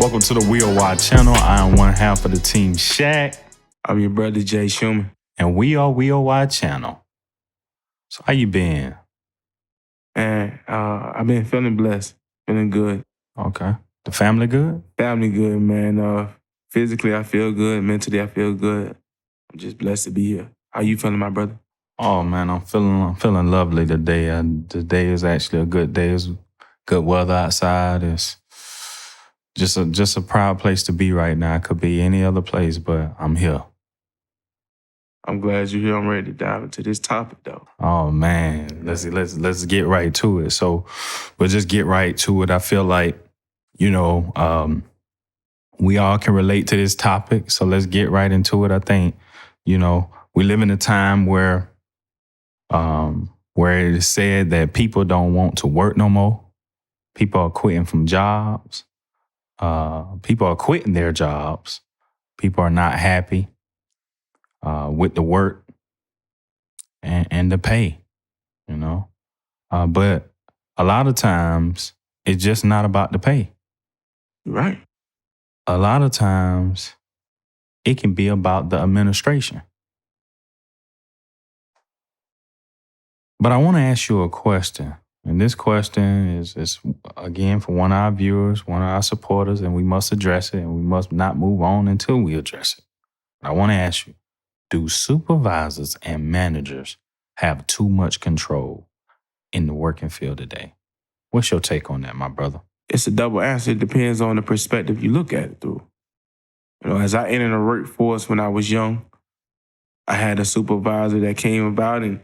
Welcome to the WeOY channel. I am one half of the team SHAQ. I'm your brother, J. Shuman. And we are WeOY channel. So how you been? And I've been feeling blessed, feeling good. Okay. The family good? Family good, man. Physically, I feel good. Mentally, I feel good. I'm just blessed to be here. How you feeling, my brother? Oh man, I'm feeling lovely today. Today is actually a good day. It's good weather outside. It's just a proud place to be right now. It could be any other place, but I'm here. I'm glad you're here. I'm ready to dive into this topic, though. Oh man, let's get right to it. So we'll just get right to it. I feel like, we all can relate to this topic. So let's get right into it. I think, we live in a time where it is said that people don't want to work no more. People are quitting from jobs. People are quitting their jobs. People are not happy with the work and the pay, But a lot of times it's just not about the pay. Right. A lot of times it can be about the administration. But I want to ask you a question. And this question is again, for one of our viewers, one of our supporters, and we must address it, and we must not move on until we address it. I want to ask you, do supervisors and managers have too much control in the working field today? What's your take on that, my brother? It's a double answer. It depends on the perspective you look at it through. As I entered the workforce when I was young, I had a supervisor that came about and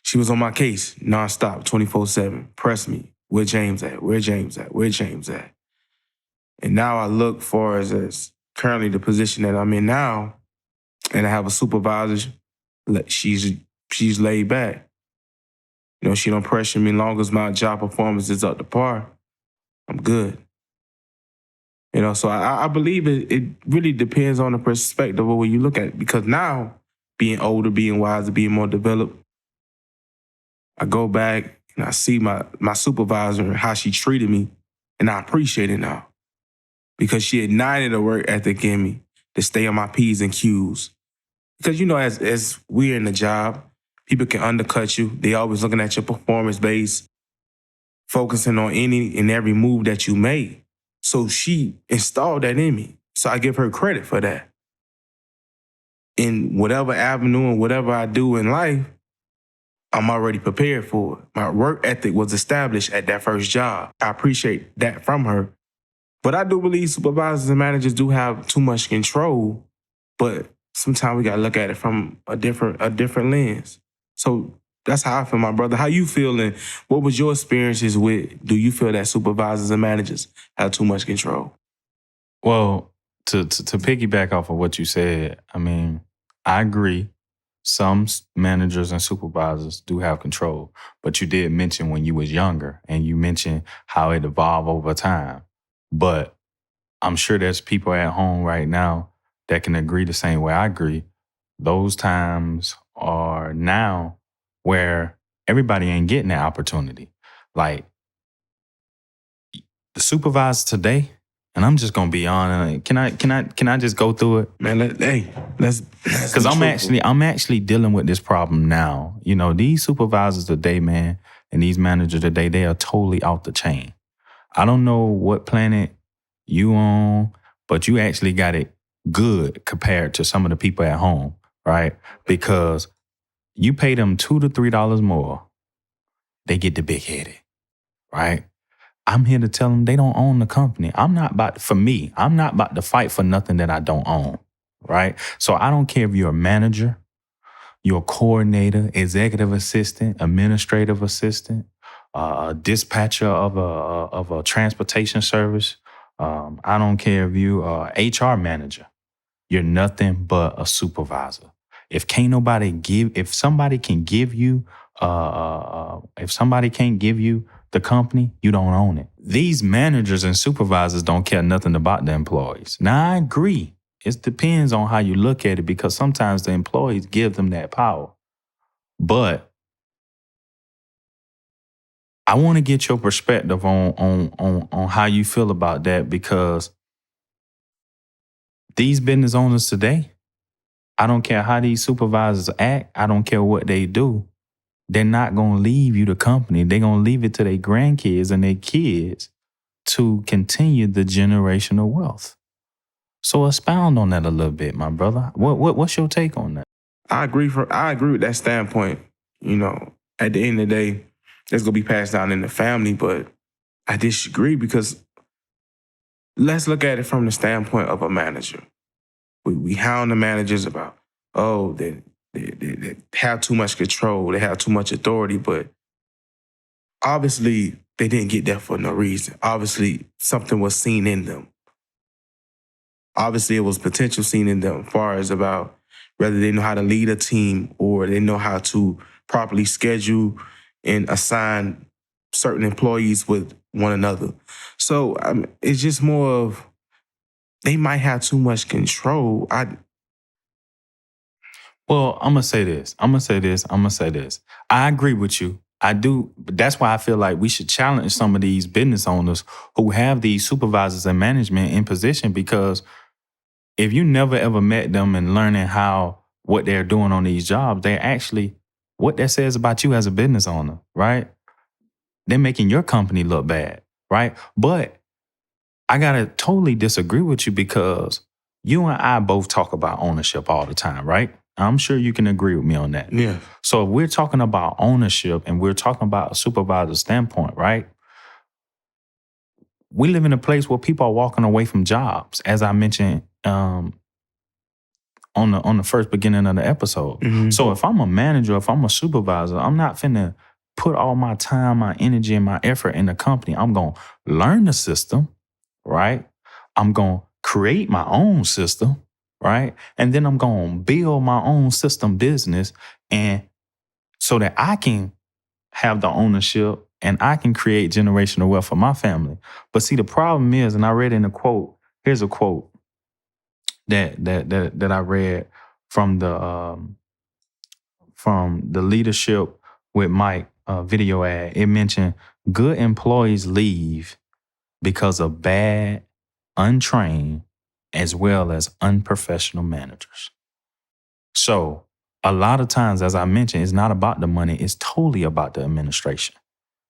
she was on my case nonstop, 24/7. Press me. Where James at? Where James at? Where James at? And now I look for as currently the position that I'm in now, and I have a supervisor. She's laid back. She don't pressure me as long as my job performance is up to par. I'm good. So I believe it really depends on the perspective of where you look at it. Because now, being older, being wiser, being more developed, I go back and I see my supervisor and how she treated me, and I appreciate it now. Because she ignited a work ethic in me to stay on my P's and Q's. Because, as we're in the job, people can undercut you. They always looking at your performance base, focusing on any and every move that you made. So she installed that in me. So I give her credit for that. In whatever avenue and whatever I do in life, I'm already prepared for it. My work ethic was established at that first job. I appreciate that from her. But I do believe supervisors and managers do have too much control, but sometimes we got to look at it from a different lens. So that's how I feel, my brother. How you feel, and what was your experiences with? Do you feel that supervisors and managers have too much control? Well, to piggyback off of what you said, I agree. Some managers and supervisors do have control, but you did mention when you was younger, and you mentioned how it evolved over time. But I'm sure there's people at home right now that can agree the same way I agree. Those times are now where everybody ain't getting that opportunity. Like the supervisor today, and I'm just gonna be honest. Can I just go through it, man? Let's because I'm actually dealing with this problem now. These supervisors today, man, and these managers today, they are totally off the chain. I don't know what planet you on, but you actually got it good compared to some of the people at home, right? Because you pay them $2 to $3 more, they get the big headed, right? I'm here to tell them they don't own the company. I'm not about to fight for nothing that I don't own, right? So I don't care if you're a manager, you're a coordinator, executive assistant, administrative assistant, a dispatcher of a transportation service. I don't care if you are HR manager. You're nothing but a supervisor. If somebody can't give you the company, you don't own it. These managers and supervisors don't care nothing about the employees. Now, I agree. It depends on how you look at it, because sometimes the employees give them that power. But I want to get your perspective on how you feel about that, because these business owners today, I don't care how these supervisors act, I don't care what they do, they're not going to leave you the company. They're going to leave it to their grandkids and their kids to continue the generational wealth. So expound on that a little bit, my brother. What's your take on that? I agree with that standpoint. You know, at the end of the day, it's gonna be passed down in the family, but I disagree because let's look at it from the standpoint of a manager. We hound the managers about, oh, they have too much control, they have too much authority, but obviously they didn't get there for no reason. Obviously, something was seen in them. Obviously, it was potential seen in them as far as about whether they know how to lead a team or they know how to properly schedule and assign certain employees with one another. So it's just more of they might have too much control. Well, I'm going to say this. I agree with you. I do. But that's why I feel like we should challenge some of these business owners who have these supervisors and management in position, because if you never ever met them and learning what they're doing on these jobs, they're actually, what that says about you as a business owner, right? They're making your company look bad, right? But I got to totally disagree with you, because you and I both talk about ownership all the time, right? I'm sure you can agree with me on that. Yeah. So if we're talking about ownership and we're talking about a supervisor standpoint, right? We live in a place where people are walking away from jobs, as I mentioned on the first beginning of the episode. Mm-hmm. So if I'm a manager, if I'm a supervisor, I'm not finna put all my time, my energy, and my effort in the company. I'm gonna learn the system, right? I'm gonna create my own system, right? And then I'm gonna build my own system business, and so that I can have the ownership and I can create generational wealth for my family. But see, the problem is, and I read in a quote, here's a quote that I read from the Leadership with Mike video ad. It mentioned good employees leave because of bad, untrained, as well as unprofessional managers. So a lot of times, as I mentioned, it's not about the money. It's totally about the administration,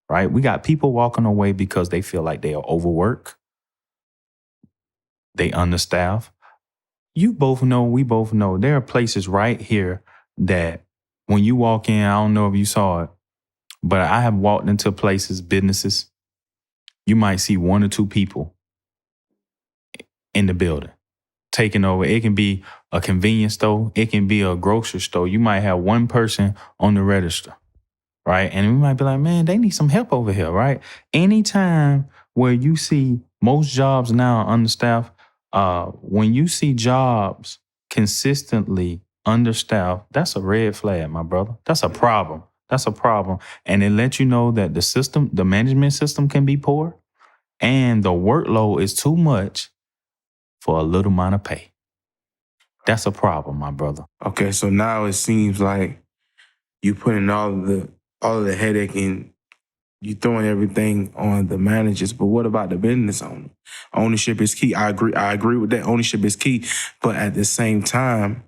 right? We got people walking away because they feel like they are overworked. They understaffed. You both know, we both know, there are places right here that when you walk in, I don't know if you saw it, but I have walked into places, businesses, you might see one or two people in the building taking over. It can be a convenience store. It can be a grocery store. You might have one person on the register, right? And we might be like, man, they need some help over here, right? Anytime where you see most jobs now understaffed, when you see jobs consistently understaffed, that's a red flag, my brother. That's a problem. That's a problem. And it lets you know that the management system can be poor and the workload is too much for a little amount of pay. That's a problem, my brother. Okay, so now it seems like you putting all of the headache and you throwing everything on the managers. But what about the business owner? Ownership is key. I agree with that. Ownership is key. But at the same time,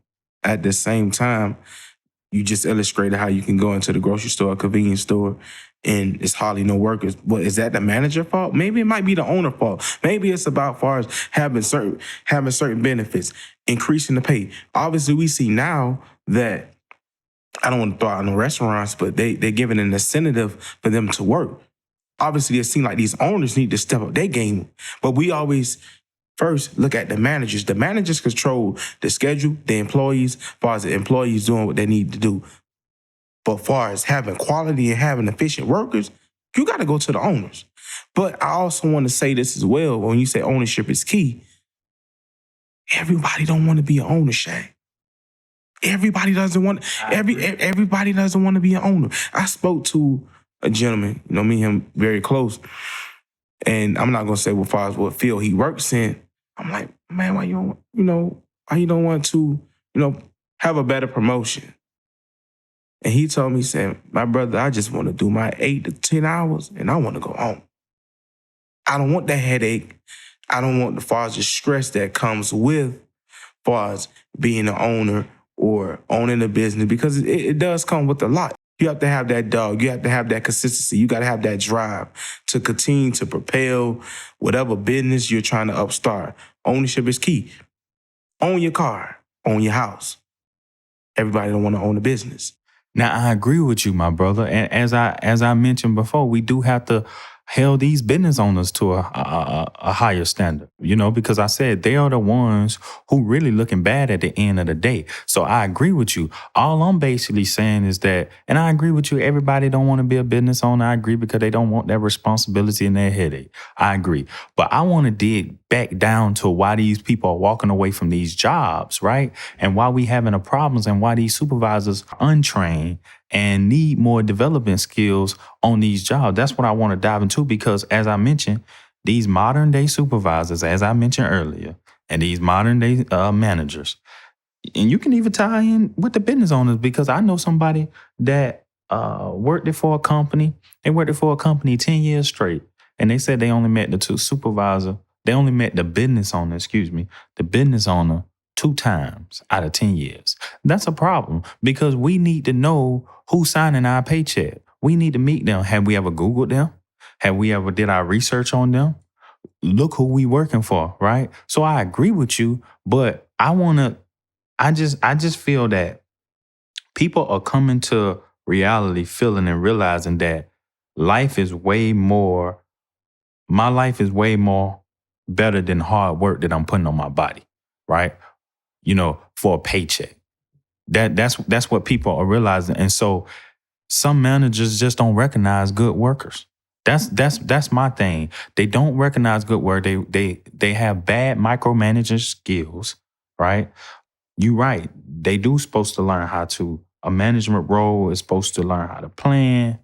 you just illustrated how you can go into the grocery store, convenience store, and it's hardly no workers. But is that the manager's fault? Maybe it might be the owner's fault. Maybe it's about far as having certain benefits, increasing the pay. Obviously, we see now that, I don't want to throw out no restaurants, but they're giving an incentive for them to work. Obviously, it seems like these owners need to step up their game. But we always first look at the managers. The managers control the schedule, the employees, as far as the employees doing what they need to do. But as far as having quality and having efficient workers, you got to go to the owners. But I also want to say this as well. When you say ownership is key, everybody don't want to be an owner, SHAQ. Everybody doesn't want everybody doesn't want to be an owner. I spoke to a gentleman, me and him very close, and I'm not gonna say what far as what field he works in. I'm like, man, why you don't want to, have a better promotion? And he told me, said, my brother, I just want to do my 8 to 10 hours and I want to go home. I don't want that headache. I don't want the far as the stress that comes with far as being an owner or owning a business, because it does come with a lot. You have to have that dog. You have to have that consistency. You got to have that drive to continue to propel whatever business you're trying to upstart. Ownership is key. Own your car. Own your house. Everybody don't want to own a business. Now, I agree with you, my brother. And as I mentioned before, we do have to hold these business owners to a higher standard, because I said they are the ones who really looking bad at the end of the day. So I agree with you. All I'm basically saying is that, and I agree with you, everybody don't want to be a business owner. I agree, because they don't want that responsibility and that headache. I agree. But I want to dig back down to why these people are walking away from these jobs, right? And why we having a problems, and why these supervisors are untrained and need more development skills on these jobs. That's what I want to dive into, because as I mentioned, these modern day supervisors, as I mentioned earlier, and these modern day managers, and you can even tie in with the business owners, because I know somebody that worked it for a company. They worked it for a company 10 years straight. And they said they only met the business owner, the business owner 2 times out of 10 years. That's a problem, because we need to know who's signing our paycheck. We need to meet them. Have we ever Googled them? Have we ever did our research on them? Look who we working for, right? So I agree with you, but I just feel that people are coming to reality, feeling and realizing that life is way more, my life is way more better than hard work that I'm putting on my body, right? For a paycheck. That's what people are realizing. And so some managers just don't recognize good workers. That's my thing. They don't recognize good work. They have bad micromanaging skills, right? You're right. They do supposed to learn how to, a management role is supposed to learn how to plan,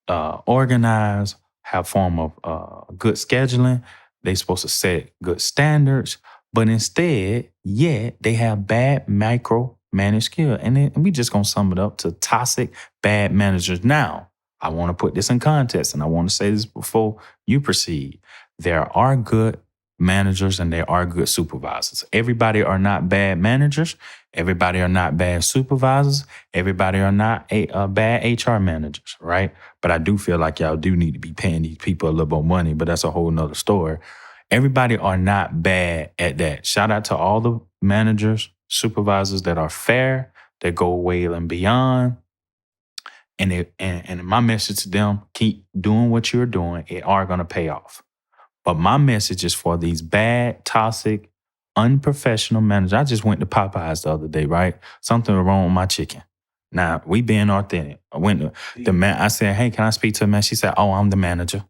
organize, have form of good scheduling. They're supposed to set good standards, but instead, they have bad micromanaged skill. And then we just gonna sum it up to toxic, bad managers. Now, I want to put this in context, and I want to say this before you proceed. There are good managers and there are good supervisors. Everybody are not bad managers. Everybody are not bad supervisors. Everybody are not bad HR managers, right? But I do feel like y'all do need to be paying these people a little more money, but that's a whole nother story. Everybody are not bad at that. Shout out to all the managers, supervisors that are fair, that go way and beyond. And my message to them, keep doing what you're doing. It are going to pay off. But my message is for these bad, toxic, unprofessional managers. I just went to Popeyes the other day, right? Something wrong with my chicken. Now, we being authentic. I went to the man. I said, hey, can I speak to a man? She said, oh, I'm the manager.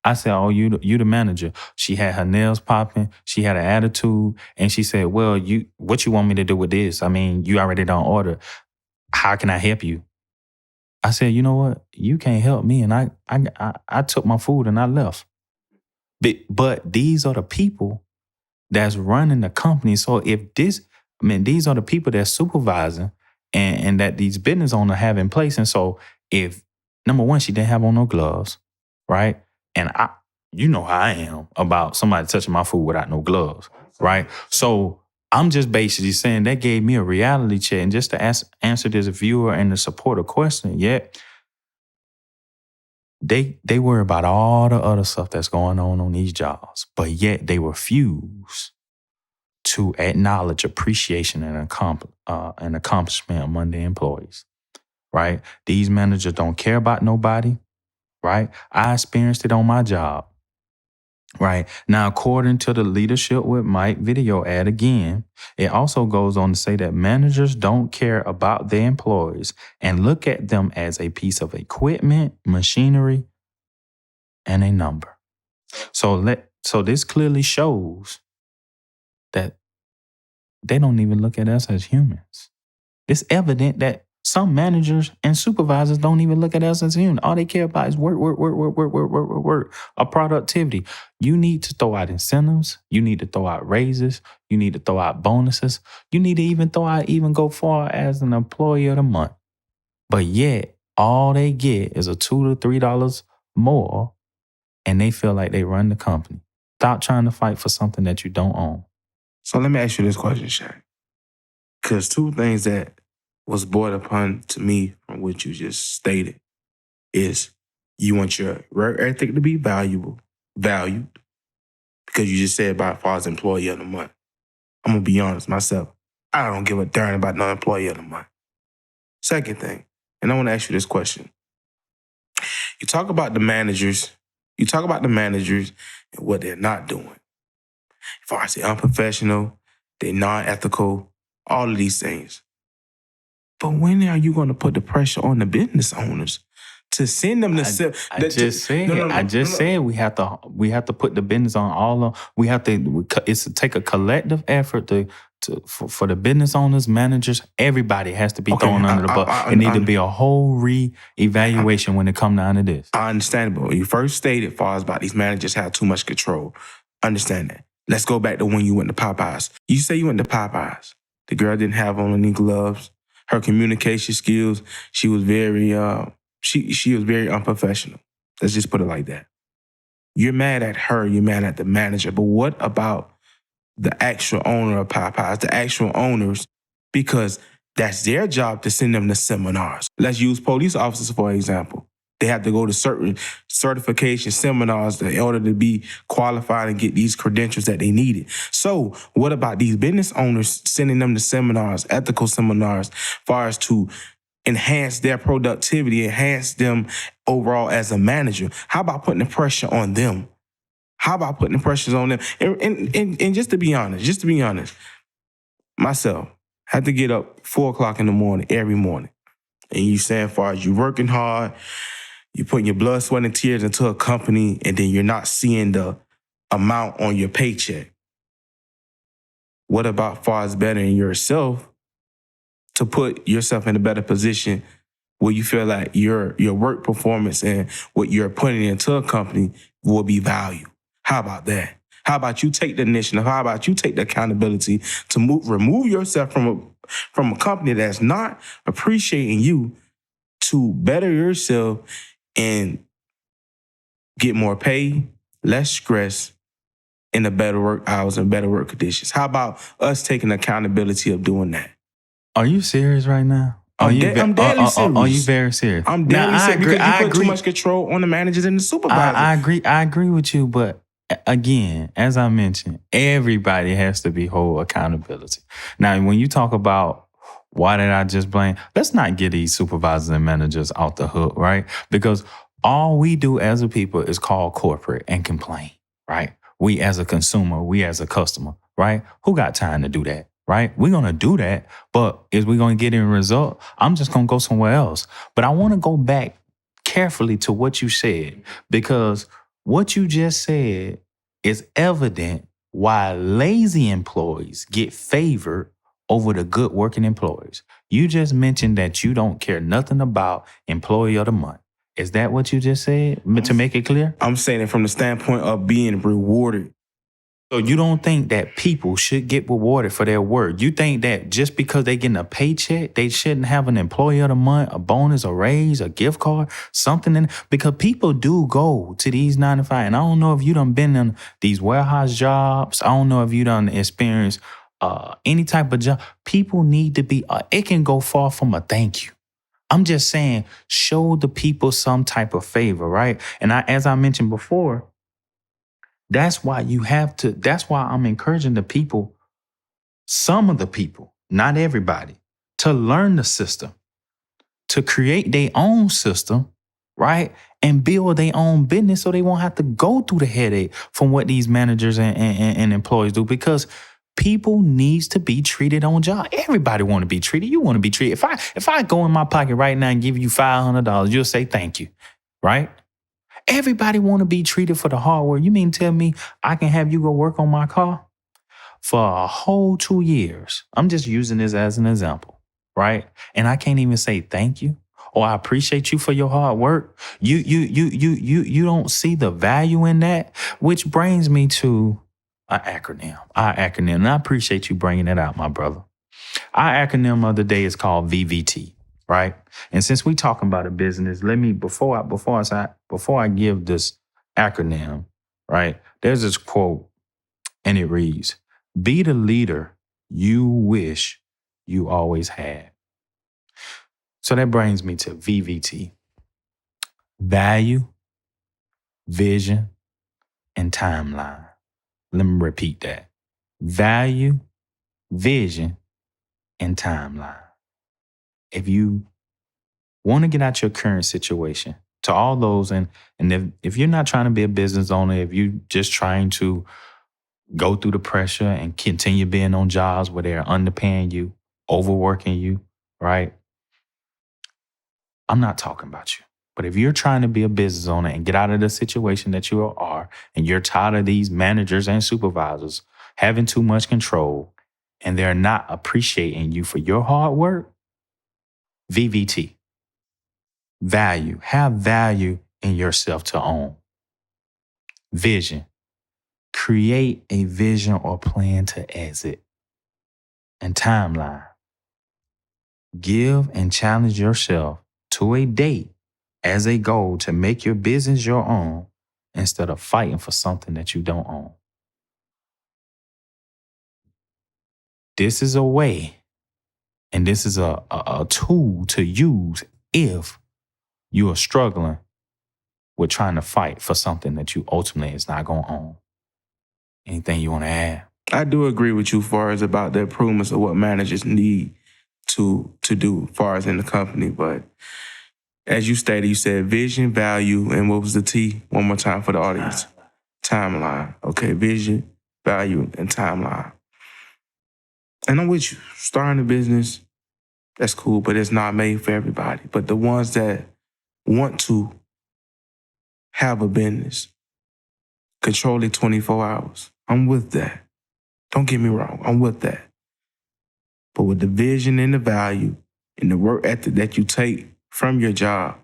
I said, oh, you the manager. She had her nails popping. She had an attitude. And she said, well, what you want me to do with this? I mean, you already done order. How can I help you? I said, you know what? You can't help me. And I took my food and I left. But these are the people that's running the company. So these are the people that's supervising and that these business owners have in place. And so if, number one, she didn't have on no gloves, right? And you know how I am about somebody touching my food without no gloves, right? So I'm just basically saying that gave me a reality check. And just to answer this viewer and the supporter question, they worry about all the other stuff that's going on these jobs, but yet they refuse to acknowledge appreciation and accomplishment among their employees, right? These managers don't care about nobody, right? I experienced it on my job, right? Now, according to the Leadership with Mike video ad again, it also goes on to say that managers don't care about their employees and look at them as a piece of equipment, machinery, and a number. So this clearly shows that they don't even look at us as humans. It's evident that some managers and supervisors don't even look at us as humans. All they care about is work, or productivity. You need to throw out incentives. You need to throw out raises. You need to throw out bonuses. You need to even go far as an employee of the month. But yet, all they get is a $2 to $3 more, and they feel like they run the company. Stop trying to fight for something that you don't own. So let me ask you this question, SHAQ. Because two things that was brought upon to me from what you just stated is you want your work ethic to be valued, because you just said by far as employee of the month. I'm gonna be honest myself. I don't give a darn about no employee of the month. Second thing, and I want to ask you this question. You talk about the managers and what they're not doing. As far as they're unprofessional, they're non-ethical, all of these things. But when are you going to put the pressure on the business owners to send them to? I just said we have to put the business on all of. We have to. It's to take a collective effort for the business owners, managers. Everybody has to be thrown under the bus. It need to be a whole re-evaluation when it comes down to this. Understandable. You first stated, as far as about these managers have too much control. Understand that. Let's go back to when you went to Popeyes. You say you went to Popeyes. The girl didn't have on any gloves. Her communication skills, she was very she was very unprofessional. Let's just put it like that. You're mad at her, you're mad at the manager, but what about the actual owner of Popeyes, the actual owners? Because that's their job to send them to seminars. Let's use police officers for example. They have to go to certain certification seminars in order to be qualified and get these credentials that they needed. So what about these business owners sending them to seminars, ethical seminars, as far as to enhance their productivity, enhance them overall as a manager? How about putting the pressure on them? How about putting the pressures on them? And just to be honest, myself, had to get up 4 o'clock in the morning every morning. And you saying, as far as you working hard, you putting your blood, sweat, and tears into a company, and then you're not seeing the amount on your paycheck. What about far as bettering yourself to put yourself in a better position where you feel like your work performance and what you're putting into a company will be valued? How about that? How about you take the initiative? How about you take the accountability to remove yourself from a company that's not appreciating you to better yourself and get more pay, less stress, and a better work hours and better work conditions? How about us taking accountability of doing that? Are you serious right now? I'm deadly serious. Are you very serious? I'm deadly serious because you put too much control on the managers and the supervisors. I agree with you, but again, as I mentioned, everybody has to be hold accountability. Now, when you talk about why did I just blame? Let's not get these supervisors and managers out the hook, right? Because all we do as a people is call corporate and complain, right? We as a consumer, we as a customer, right? Who got time to do that, right? We're going to do that, but is we going to get any result? I'm just going to go somewhere else. But I want to go back carefully to what you said, because what you just said is evident why lazy employees get favored over the good working employees. You just mentioned that you don't care nothing about employee of the month. Is that what you just said, to make it clear? I'm saying it from the standpoint of being rewarded. So you don't think that people should get rewarded for their work? You think that just because they getting a paycheck, they shouldn't have an employee of the month, a bonus, a raise, a gift card, something? Because people do go to these 9 to 5. And I don't know if you done been in these warehouse jobs. I don't know if you done experienced any type of job. People need to be, it can go far from a thank you. I'm just saying, show the people some type of favor, right? And as I mentioned before, that's why I'm encouraging the people, some of the people, not everybody, to learn the system, to create their own system, right? And build their own business so they won't have to go through the headache from what these managers and employees do, because people needs to be treated on job. Everybody want to be treated. You want to be treated. If I go in my pocket right now and give you $500, you'll say thank you, right? Everybody want to be treated for the hard work. You mean tell me I can have you go work on my car for a whole 2 years? I'm just using this as an example, right? And I can't even say thank you or I appreciate you for your hard work. You don't see the value in that, which brings me to our acronym. And I appreciate you bringing it out, my brother. Our acronym of the day is called VVT, right? And since we talking about a business, let me before I give this acronym, right? There's this quote, and it reads: "Be the leader you wish you always had. So that brings me to VVT. Value, vision, and timeline. Let me repeat that. Value, vision, and timeline. If you want to get out your current situation, to all those, and if you're not trying to be a business owner, if you're just trying to go through the pressure and continue being on jobs where they're underpaying you, overworking you, right? I'm not talking about you. But if you're trying to be a business owner and get out of the situation that you are, and you're tired of these managers and supervisors having too much control, and they're not appreciating you for your hard work, VVT. Value. Have value in yourself to own. Vision. Create a vision or plan to exit. And timeline. Give and challenge yourself to a date as a goal to make your business your own instead of fighting for something that you don't own. This is a way, and this is a tool to use if you are struggling with trying to fight for something that you ultimately is not going to own. Anything you want to add? I do agree with you far as about the improvements of what managers need to do far as in the company. But as you stated, you said vision, value, and what was the T? One more time for the audience. Timeline. Okay, vision, value, and timeline. And I'm with you. Starting a business, that's cool, but it's not made for everybody. But the ones that want to have a business, control it 24 hours, I'm with that. Don't get me wrong, I'm with that. But with the vision and the value and the work ethic that you take from your job,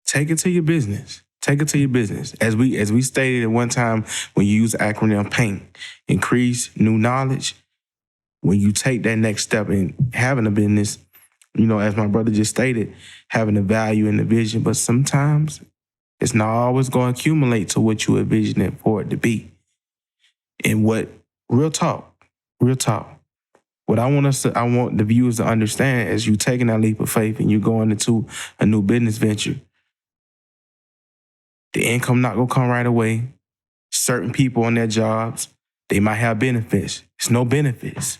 take it to your business. Take it to your business. As we stated at one time when you use the acronym PAINT, increase new knowledge. When you take that next step in having a business, as my brother just stated, having the value and the vision, but sometimes it's not always going to accumulate to what you envision it for it to be. And real talk, what I want the viewers to understand is you taking that leap of faith and you going into a new business venture. The income not going to come right away. Certain people on their jobs, they might have benefits. It's no benefits.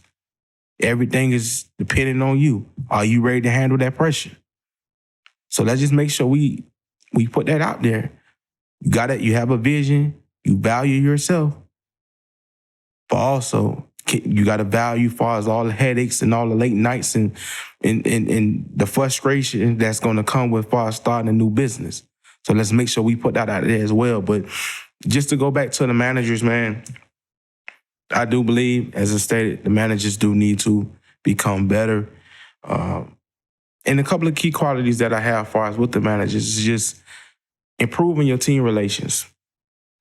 Everything is dependent on you. Are you ready to handle that pressure? So let's just make sure we put that out there. You have a vision, you value yourself, but also you got to value as far as all the headaches and all the late nights and the frustration that's going to come with far as starting a new business. So let's make sure we put that out there as well. But just to go back to the managers, man, I do believe, as I stated, the managers do need to become better. And a couple of key qualities that I have as far as with the managers is just improving your team relations.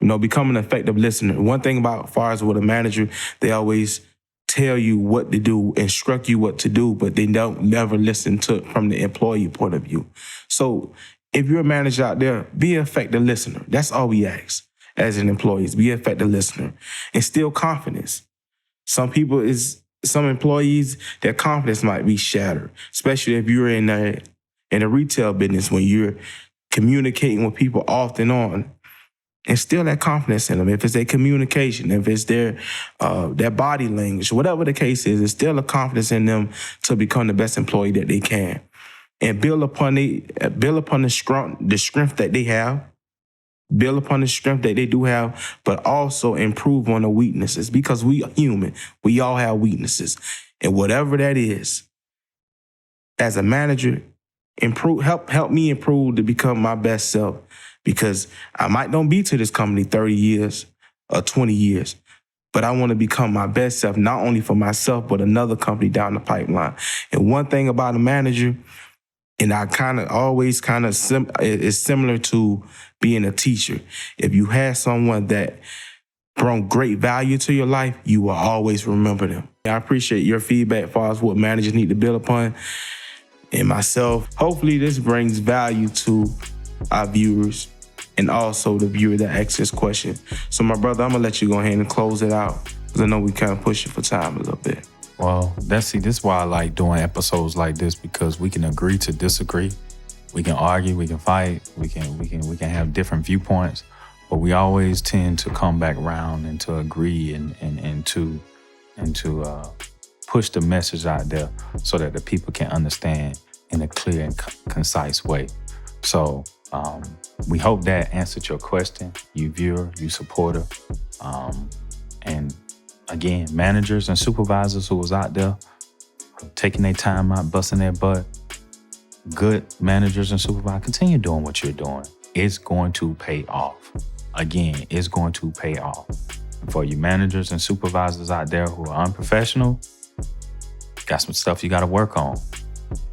Becoming an effective listener. One thing about as far as with a manager, they always tell you what to do, instruct you what to do, but they don't never listen to it from the employee point of view. So if you're a manager out there, be an effective listener. That's all we ask as an employee, is be an effective listener. Instill confidence. Some employees, their confidence might be shattered, especially if you're in a retail business when you're communicating with people off and on. Instill that confidence in them. If it's their communication, if it's their body language, whatever the case is, instill a confidence in them to become the best employee that they can. And build upon the strength that they have, build upon the strength that they do have, but also improve on the weaknesses, because we are human. We all have weaknesses. And whatever that is, as a manager, help me improve to become my best self, because I might not be to this company 30 years or 20 years, but I want to become my best self, not only for myself, but another company down the pipeline. And one thing about a manager, and I it's similar to being a teacher. If you had someone that brought great value to your life, you will always remember them. I appreciate your feedback as far as what managers need to build upon. And myself, hopefully this brings value to our viewers and also the viewer that asks this question. So my brother, I'm gonna let you go ahead and close it out, because I know we kind of pushing for time a little bit. Well, this is why I like doing episodes like this, because we can agree to disagree. We can argue, we can fight, we can have different viewpoints, but we always tend to come back around and to agree and to push the message out there so that the people can understand in a clear and concise way. So we hope that answered your question, you viewer, you supporter. And again, managers and supervisors who was out there taking their time out, busting their butt, good managers and supervisors, continue doing what you're doing. It's going to pay off. Again, it's going to pay off. And for you managers and supervisors out there who are unprofessional, got some stuff you got to work on.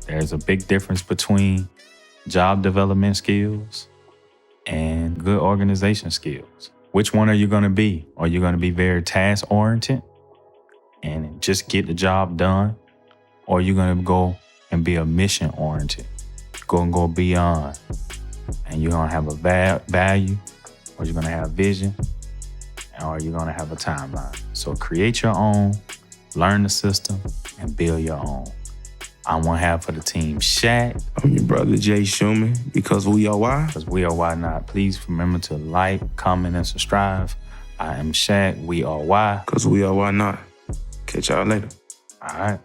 There's a big difference between job development skills and good organization skills. Which one are you going to be? Are you going to be very task-oriented and just get the job done? Or are you going to go and be a mission-oriented? Go beyond. And you're going to have a value, or you're going to have vision, or you're going to have a timeline. So create your own, learn the system, and build your own. I'm one half of the team, SHAQ. I'm your brother, Jay Shuman, because we are why? Because we are why not. Please remember to like, comment, and subscribe. I am SHAQ. We are why? Because we are why not. Catch y'all later. All right.